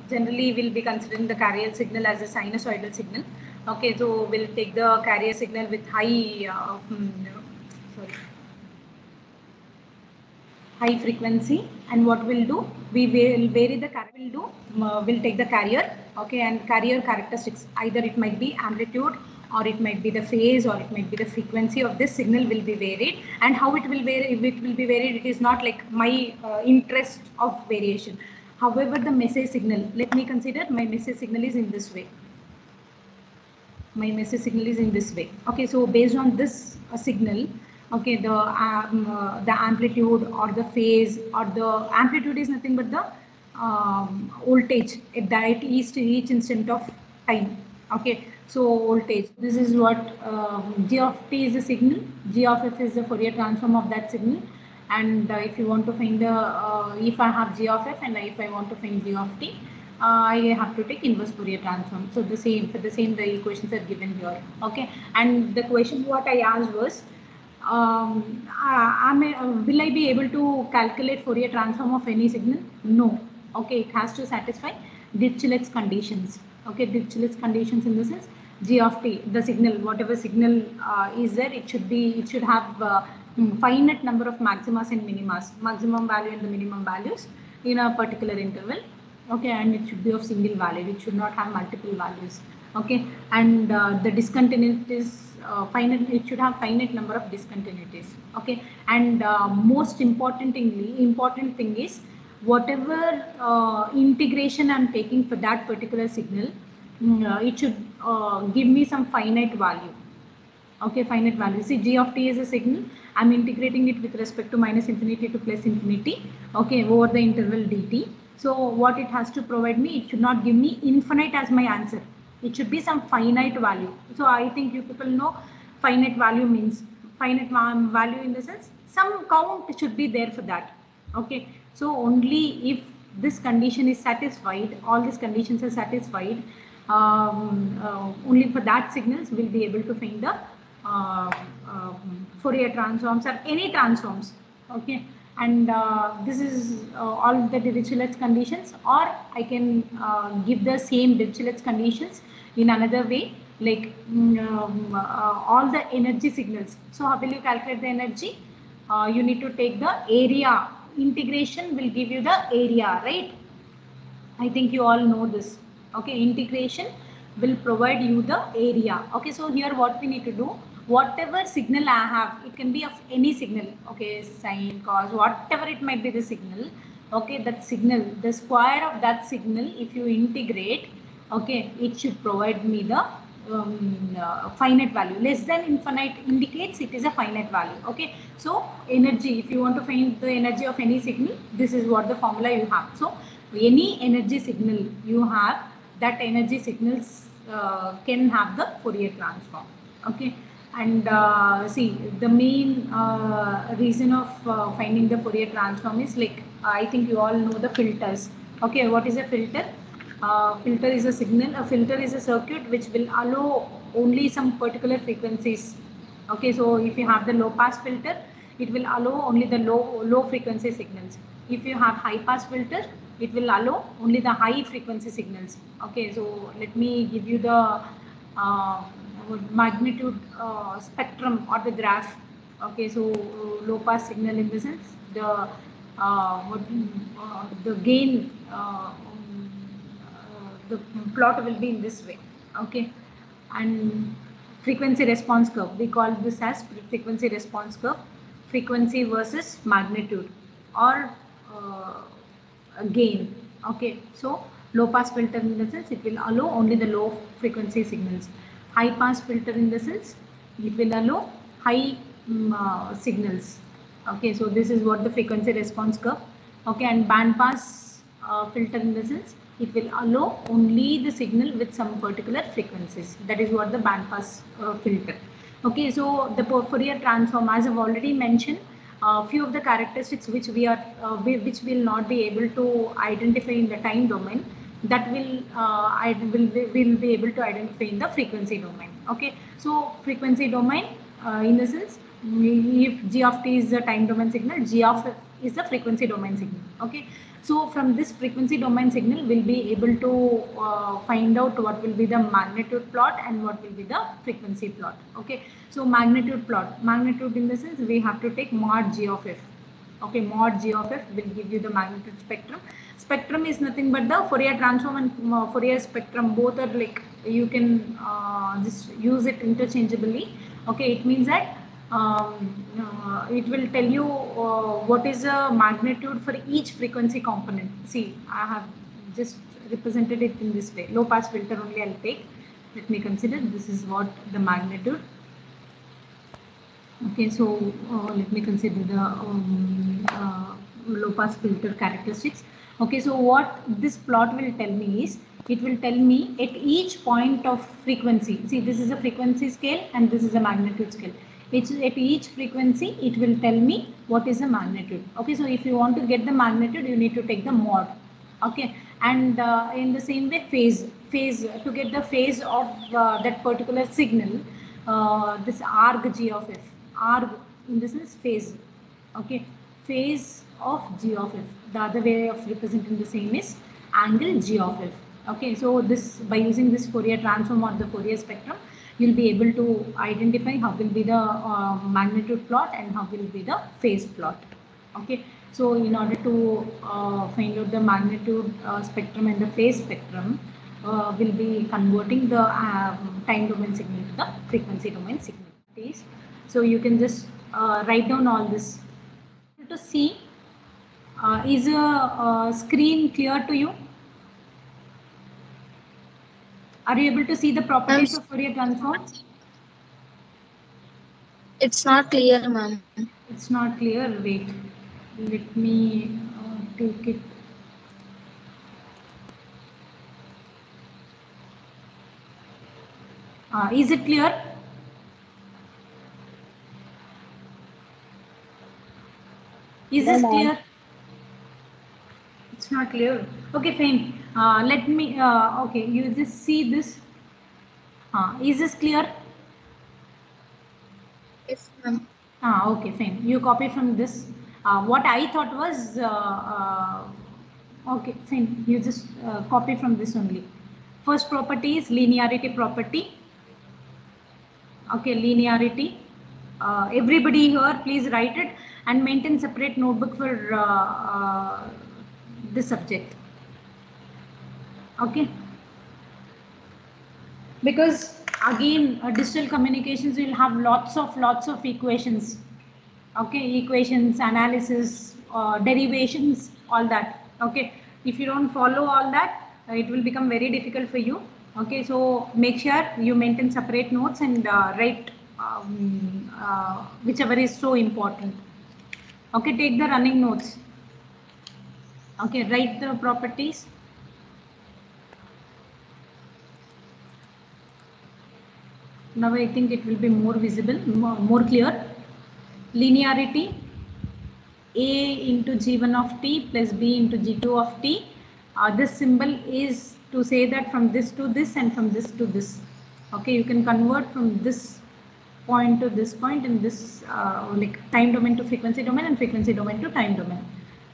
Generally we'll be considering the carrier signal as a sinusoidal signal. Okay, so we'll take the carrier signal with high frequency, and what we'll do, we will vary the we'll take the carrier, okay, and carrier characteristics, either it might be amplitude or it might be the phase or it might be the frequency of this signal will be varied. And how it will vary, if it will be varied, it is not like my interest of variation. However, the message signal, let me consider my message signal is in this way. Okay, so based on this signal, okay, the amplitude or the phase, or the amplitude is nothing but the voltage at that each instant of time. Okay, so voltage, this is what g of t is the signal, g of f is the Fourier transform of that signal. And if you want to find the if I have g of f and if I want to find g of t, I have to take inverse Fourier transform. So the same the equations are given here. Okay, and the question what I asked was, will I be able to calculate Fourier transform of any signal? No. Okay, it has to satisfy Dirichlet's conditions. Okay, Dirichlet's conditions in the sense, g of t, the signal, whatever signal is there, it should have finite number of maximas and minimas, maximum value and the minimum values in a particular interval. Okay, and it should be of single value, it should not have multiple values. Okay, and the discontinuities, finite, it should have finite number of discontinuities. Okay, and most important thing is, whatever integration I'm taking for that particular signal, it should give me some finite value. Okay, finite value. See, g of t is a signal, I'm integrating it with respect to minus infinity to plus infinity, okay, over the interval dt. So what it has to provide me, it should not give me infinite as my answer, it should be some finite value. So I think you people know finite value means, finite value in the sense some count should be there for that. Okay, so only if this condition is satisfied, all these conditions are satisfied, only for that signals we'll be able to find the Fourier transforms or any transforms. Okay, and this is all the Dirichlet's conditions, or I can give the same Dirichlet's conditions in another way, like all the energy signals. So how will you calculate the energy? You need to take the area. Integration will give you the area, right? I think you all know this. Okay, integration will provide you the area. Okay, so here what we need to do, whatever signal I have, it can be of any signal. Okay, sine, cos, whatever it might be the signal. Okay, that signal, the square of that signal, if you integrate, okay, it should provide me the finite value. Less than infinite indicates it is a finite value. Okay, so energy, if you want to find the energy of any signal, this is what the formula you have. So any energy signal you have, that energy signals can have the Fourier transform. Okay, and see, the main reason of finding the Fourier transform is like, I think you all know the filters. Okay, what is a filter? Filter is a signal, a filter is a circuit which will allow only some particular frequencies. Okay, so if you have the low pass filter, it will allow only the low frequency signals. If you have high pass filter, it will allow only the high frequency signals. Okay, so let me give you the magnitude spectrum or the graph. Okay, so low pass signal in the sense, the gain, the plot will be in this way. Okay, and frequency response curve, we call this as frequency response curve, frequency versus magnitude or gain. Okay, so low pass filter in the sense, it will allow only the low frequency signals. High pass filter in the sense, it will allow high signals. Okay, so this is what the frequency response curve. Okay, and band pass filter in the sense, it will allow only the signal with some particular frequencies. That is what the band pass filter. Okay, so the Fourier transform, as I've already mentioned, few of the characteristics which which will not be able to identify in the time domain, that will be able to identify in the frequency domain. Okay, so frequency domain in the sense, if g of t is the time domain signal, g of f is the frequency domain signal. Okay, So from this frequency domain signal, we'll be able to find out what will be the magnitude plot and what will be the frequency plot. Okay, so magnitude plot, magnitude in the sense we have to take mod g of f. Okay, mod g of f will give you the magnitude spectrum. Spectrum is nothing but the Fourier transform and Fourier spectrum, both are like, you can just use it interchangeably. Okay, it means that it will tell you what is the magnitude for each frequency component. See, I have just represented it in this way. Low pass filter only I'll take. Let me consider this is what the magnitude. Okay, so let me consider the low pass filter characteristics. Okay, so what this plot will tell me is, it will tell me at each point of frequency. See, this is a frequency scale and this is a magnitude scale. At each frequency, it will tell me what is the magnitude. Okay, so if you want to get the magnitude, you need to take the mod. Okay, and in the same way, phase to get the phase of that particular signal, this arg g of f, arg in this is phase. Okay, phase of g of f. The other way of representing the same is angle g of f. Okay, so this, by using this Fourier transform or the Fourier spectrum, you'll be able to identify how will be the magnitude plot and how will be the phase plot. Okay, so in order to find out the magnitude spectrum and the phase spectrum, we'll be converting the time domain signal to the frequency domain signal. So you can just write down all this. To see, is a screen clear to you? Are you able to see the properties of Fourier transform? It's not clear, ma'am. It's not clear. Wait, let me take it. Is it clear? Is this clear? It's not clear. Okay, fine. Let me. Okay, you just see this. Is this clear? Yes, ma'am. Okay, fine. You copy from this. What I thought was, okay, fine. You just copy from this only. First property is linearity property. Okay, linearity. Everybody here, please write it and maintain separate notebook for this subject. Okay. Because again, digital communications will have lots of equations. Okay, equations, analysis, derivations, all that. Okay, if you don't follow all that, it will become very difficult for you. Okay, so make sure you maintain separate notes and write whichever is so important. Okay, take the running notes. Okay, write the properties. Now I think it will be more visible, more clear. Linearity, A into G1 of t plus B into G2 of t. This symbol is to say that from this to this and from this to this. Okay, you can convert from this point to this point and this like time domain to frequency domain and frequency domain to time domain.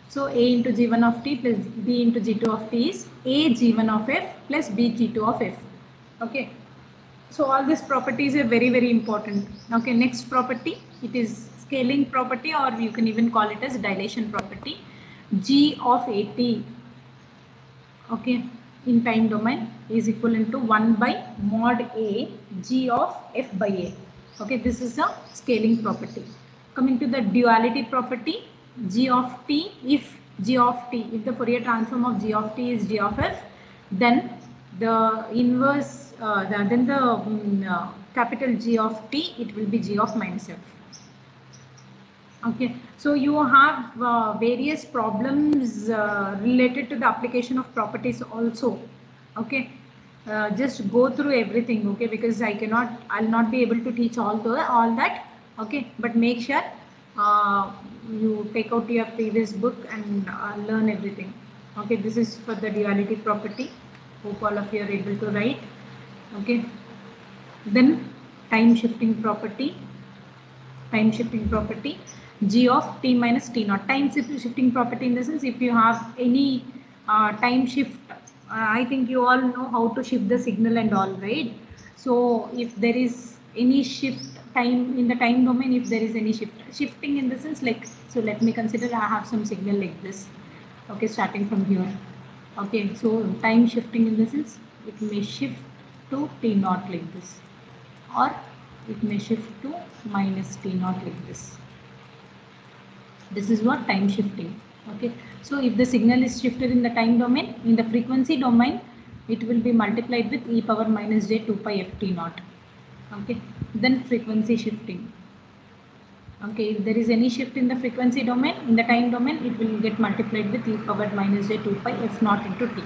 So A into G1 of t plus B into G2 of t is A G1 of f plus B G2 of f. Okay. So all these properties are very important. Okay, next property, it is scaling property, or you can even call it as dilation property. G of AT, okay, in time domain is equivalent to 1 by mod A G of f by A. Okay, this is a scaling property. Coming to the duality property, G of t, if G of t, if the Fourier transform of G of t is G of f, then the inverse, then the capital G of t, it will be G of minus f. Okay, so you have various problems related to the application of properties also. Okay, just go through everything. Okay, because I'll not be able to teach all that. Okay, but make sure you take out your previous book and learn everything. Okay, this is for the duality property. Hope all of you are able to write. Okay, then time shifting property. G of t minus t naught. Time shifting property in the sense, if you have any time shift, I think you all know how to shift the signal and all, right? So if there is any shift time in the time domain, if there is any shifting in the sense, like, so let me consider I have some signal like this, okay, starting from here. Okay, so time shifting in the sense, it may shift to t naught like this, or it may shift to minus t naught like this. This is what time shifting. Okay, so if the signal is shifted in the time domain, in the frequency domain, it will be multiplied with e power minus j 2 pi f t naught. Okay, then frequency shifting. Okay, if there is any shift in the frequency domain, in the time domain, it will get multiplied with e power minus j 2 pi f naught into t.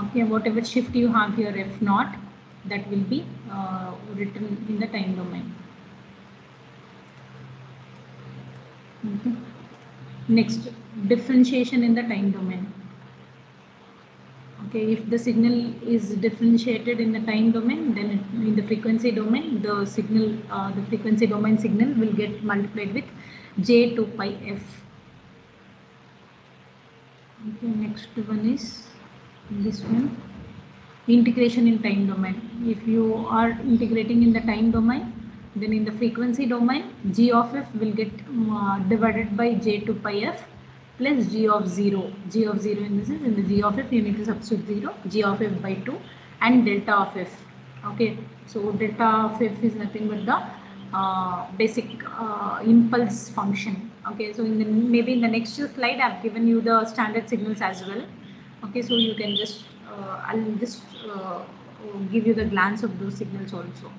Okay, whatever shift you have here f naught, that will be written in the time domain. Okay. Next, differentiation in the time domain. Okay, if the signal is differentiated in the time domain, then in the frequency domain, the signal, the frequency domain signal will get multiplied with j 2 pi f. Okay, next one is this one, integration in time domain. If you are integrating in the time domain, then in the frequency domain, g of f will get divided by j 2 pi f plus g of 0. G of 0 in this is, in the g of f you need to substitute 0, g of f by 2 and delta of f. Okay, so delta of f is nothing but the basic impulse function. Okay, so in the, maybe in the next slide I've given you the standard signals as well. Okay, so you can just I'll just give you the glance of those signals also.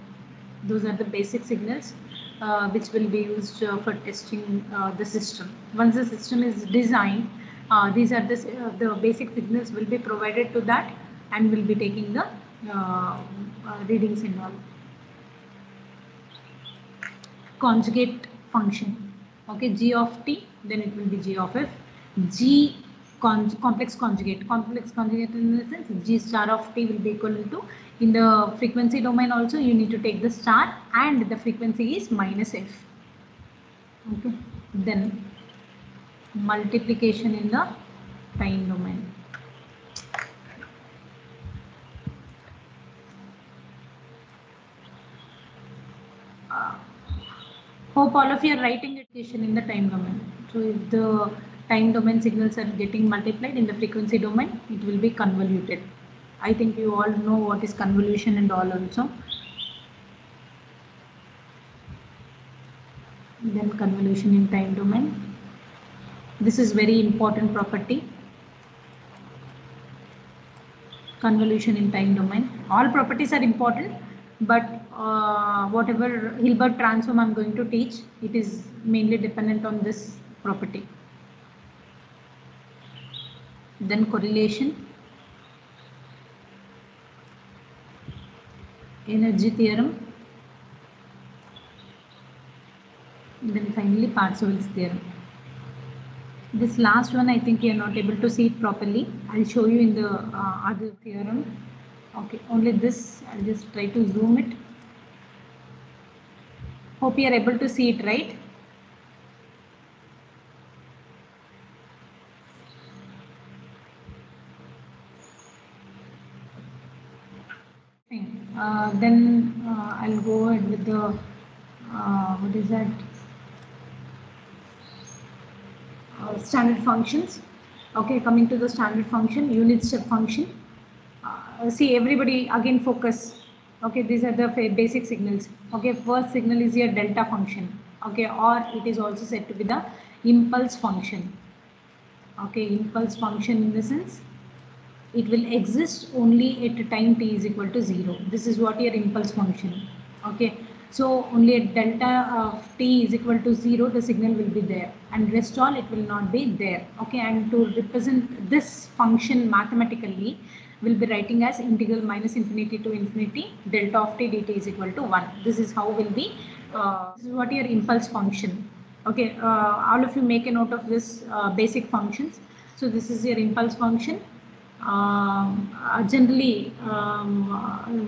Those are the basic signals which will be used for testing the system. Once the system is designed, these are the basic signals will be provided to that and will be taking the readings and all. Conjugate function. Okay, g of t, then it will be g of f. G complex conjugate. Complex conjugate in the sense, g star of t will be equal to, in the frequency domain also you need to take the star and the frequency is minus f. Okay, then multiplication in the time domain. Hope all of you are writing education in the time domain. So if the time domain signals are getting multiplied in the frequency domain, it will be convoluted. I think you all know what is convolution and all also. Then convolution in time domain. This is very important property. Convolution in time domain. All properties are important, but whatever Hilbert transform I'm going to teach, it is mainly dependent on this property. Then correlation, energy theorem, then finally Parseval's theorem. This last one, I think you are not able to see it properly. I'll show you in the other theorem. Okay, only this, I'll just try to zoom it. Hope you are able to see it, right? Then I'll go ahead with the, what is that? Standard functions. Okay, coming to the standard function, unit step function. See, everybody again focus. Okay, these are the basic signals. Okay, first signal is your delta function. Okay, or it is also said to be the impulse function. Okay, impulse function in the sense, it will exist only at a time t is equal to 0. This is what your impulse function. Okay, so only at delta of t is equal to 0, the signal will be there, and rest all it will not be there. Okay, and to represent this function mathematically, we'll be writing as integral minus infinity to infinity delta of t dt is equal to 1. This is how will be, this is what your impulse function. Okay, all of you make a note of this basic functions. So this is your impulse function. Generally,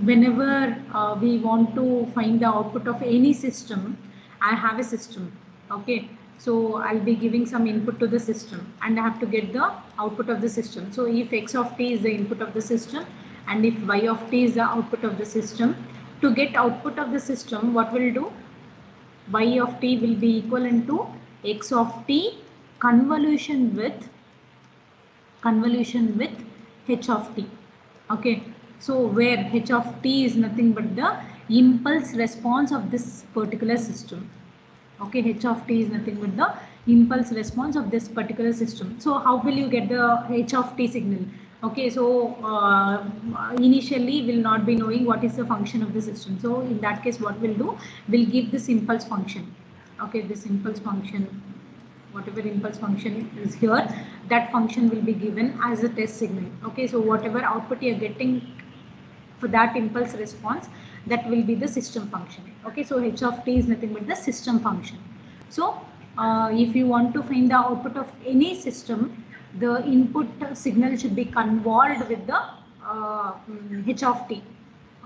whenever we want to find the output of any system, I have a system. Okay, so I'll be giving some input to the system and I have to get the output of the system. So if x of t is the input of the system and if y of t is the output of the system, to get output of the system, what we'll do? Y of t will be equivalent to x of t convolution with h of t. Okay, so where h of t is nothing but the impulse response of this particular system. Okay, h of t is nothing but the impulse response of this particular system. So how will you get the h of t signal? Okay, so initially we'll not be knowing what is the function of the system. So in that case, what we'll do, we'll give this impulse function. Okay, this impulse function, whatever impulse function is here, that function will be given as a test signal. Okay, so whatever output you are getting for that impulse response, that will be the system function. Okay, so h of t is nothing but the system function. So if you want to find the output of any system, the input signal should be convolved with the h of t.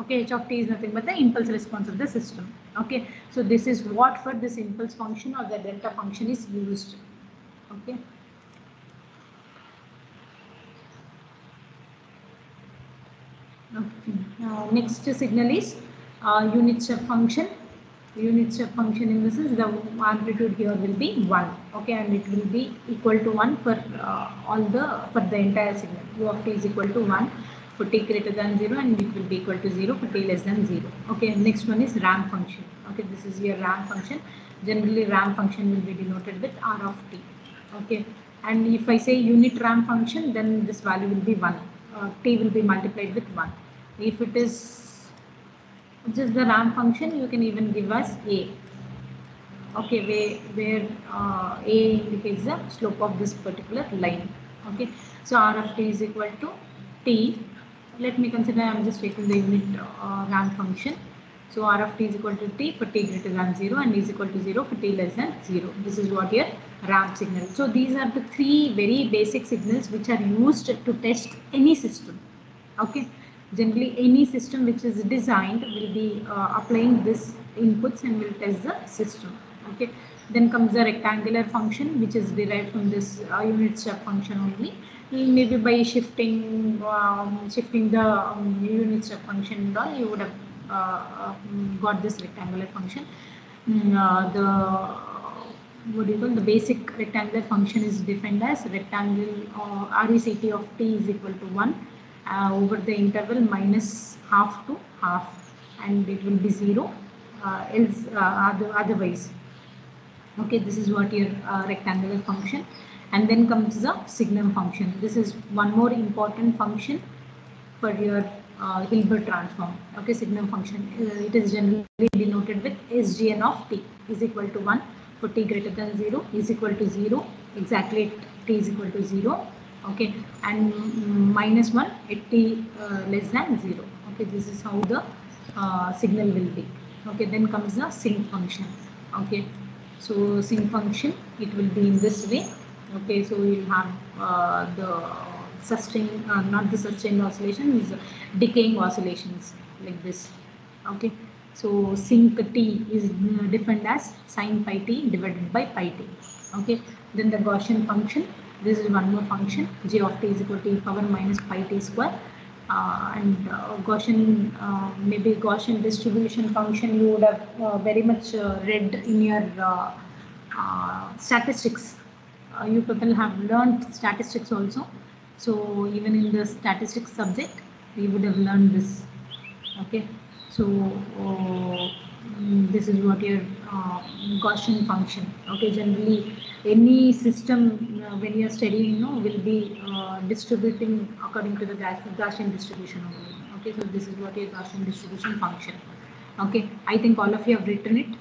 Okay, h of t is nothing but the impulse response of the system. Okay, so this is what for this impulse function or the delta function is used. Okay. Okay. Next signal is unit step function. Unit step function in this is the amplitude here will be 1. Okay, and it will be equal to 1 for for the entire signal. U of t is equal to 1 for t greater than 0 and it will be equal to 0 for t less than 0. Okay, next one is ramp function. Okay, this is your ramp function. Generally ramp function will be denoted with r of t. Okay, and if I say unit ramp function, then this value will be 1. T will be multiplied with 1. If it is just the ramp function, you can even give us a. Okay, where a indicates the slope of this particular line. Okay, so r of t is equal to t. Let me consider I am just taking the unit ramp function. So r of t is equal to t for t greater than 0 and is equal to 0 for t less than 0. This is what your ramp signal. So these are the three very basic signals which are used to test any system. Okay, generally any system which is designed will be applying this inputs and will test the system. Okay, then comes the rectangular function which is derived from this unit step function only. Maybe by shifting the unit step function and all, you would have got this rectangular function. The basic rectangular function is defined as rectangle RECT of t is equal to 1 over the interval minus half to half, and it will be 0 else otherwise. Okay, this is what your rectangular function. And then comes the signum function. This is one more important function for your Hilbert transform. Okay, signum function. It is generally denoted with SGN of t is equal to 1 for t greater than 0 is equal to 0. Exactly t is equal to 0. Okay, and minus 1 at t less than 0. Okay, this is how the signal will be. Okay, then comes the sinc function. Okay, so sinc function, it will be in this way. Okay, so you'll have the sustained, not the sustained oscillations, decaying oscillations like this. Okay, so sinc t is defined as sin pi t divided by pi t. Okay, then the Gaussian function, this is one more function, j of t is equal to e power minus pi t square. And Gaussian, maybe Gaussian distribution function you would have very much read in your statistics. You people have learned statistics also. So even in the statistics subject, we would have learned this. Okay, so this is what your Gaussian function. Okay, generally any system when you are studying, will be distributing according to the Gaussian distribution only. Okay, so this is what your Gaussian distribution function. Okay, I think all of you have written it.